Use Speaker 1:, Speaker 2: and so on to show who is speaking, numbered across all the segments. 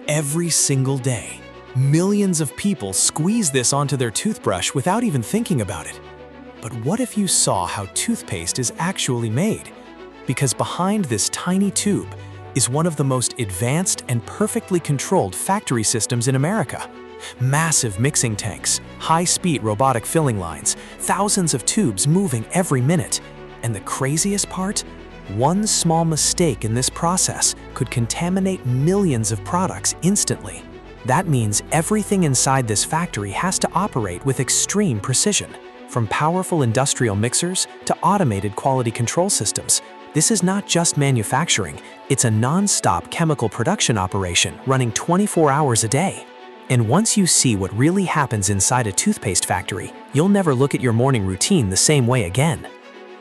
Speaker 1: Every single day, millions of people squeeze this onto their toothbrush without even thinking about it. But what if you saw how toothpaste is actually made? Because behind this tiny tube is one of the most advanced and perfectly controlled factory systems in America. Massive mixing tanks, high-speed robotic filling lines, thousands of tubes moving every minute. And the craziest part? One small mistake in this process could contaminate millions of products instantly. That means everything inside this factory has to operate with extreme precision. From powerful industrial mixers to automated quality control systems, this is not just manufacturing, it's a non-stop chemical production operation running 24 hours a day. And once you see what really happens inside a toothpaste factory, you'll never look at your morning routine the same way again.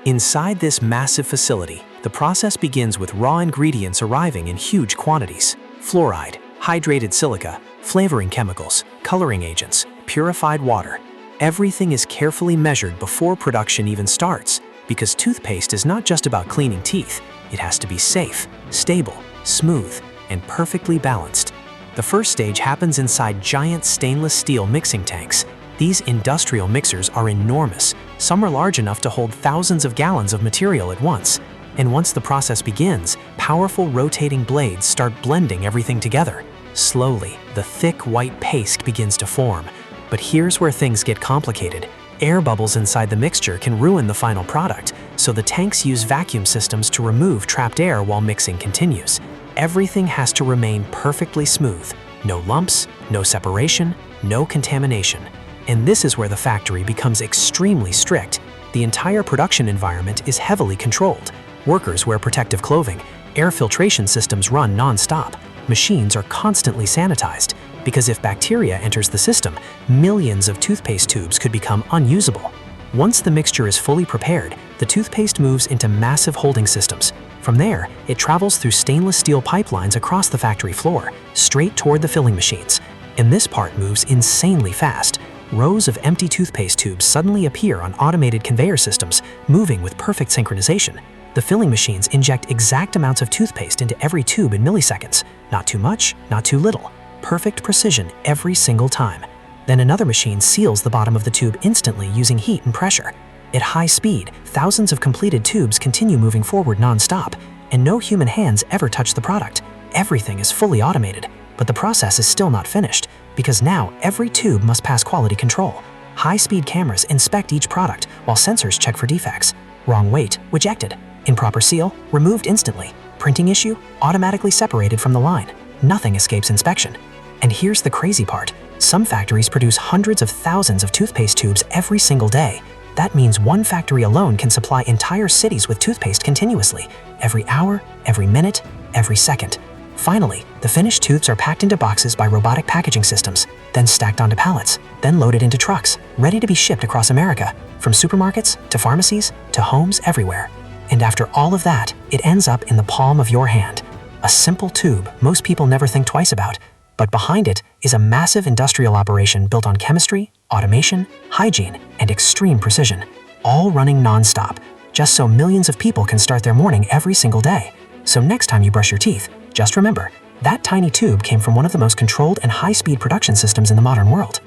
Speaker 1: Inside this massive facility, the process begins with raw ingredients arriving in huge quantities: fluoride, hydrated silica, flavoring chemicals, coloring agents, purified water. Everything is carefully measured before production even starts, because toothpaste is not just about cleaning teeth. It has to be safe, stable, smooth, and perfectly balanced. The first stage happens inside giant stainless steel mixing tanks. These industrial mixers are enormous. Some are large enough to hold thousands of gallons of material at once. And once the process begins, powerful rotating blades start blending everything together. Slowly, the thick white paste begins to form. But here's where things get complicated. Air bubbles inside the mixture can ruin the final product, so the tanks use vacuum systems to remove trapped air while mixing continues. Everything has to remain perfectly smooth. No lumps, no separation, no contamination. And this is where the factory becomes extremely strict. The entire production environment is heavily controlled. Workers wear protective clothing. Air filtration systems run non-stop. Machines are constantly sanitized, because if bacteria enters the system, millions of toothpaste tubes could become unusable. Once the mixture is fully prepared, the toothpaste moves into massive holding systems. From there, it travels through stainless steel pipelines across the factory floor, straight toward the filling machines. And this part moves insanely fast. Rows of empty toothpaste tubes suddenly appear on automated conveyor systems, moving with perfect synchronization. The filling machines inject exact amounts of toothpaste into every tube in milliseconds. Not too much, not too little. Perfect precision every single time. Then another machine seals the bottom of the tube instantly using heat and pressure. At high speed, thousands of completed tubes continue moving forward non-stop, and no human hands ever touch the product. Everything is fully automated, but the process is still not finished, because now every tube must pass quality control. High-speed cameras inspect each product, while sensors check for defects. Wrong weight, rejected. Improper seal, removed instantly. Printing issue, automatically separated from the line. Nothing escapes inspection. And here's the crazy part. Some factories produce hundreds of thousands of toothpaste tubes every single day. That means one factory alone can supply entire cities with toothpaste continuously, every hour, every minute, every second. Finally, the finished tubes are packed into boxes by robotic packaging systems, then stacked onto pallets, then loaded into trucks, ready to be shipped across America, from supermarkets to pharmacies to homes everywhere. And after all of that, it ends up in the palm of your hand. A simple tube most people never think twice about, but behind it is a massive industrial operation built on chemistry, automation, hygiene, and extreme precision, all running non-stop, just so millions of people can start their morning every single day. So next time you brush your teeth, just remember, that tiny tube came from one of the most controlled and high-speed production systems in the modern world.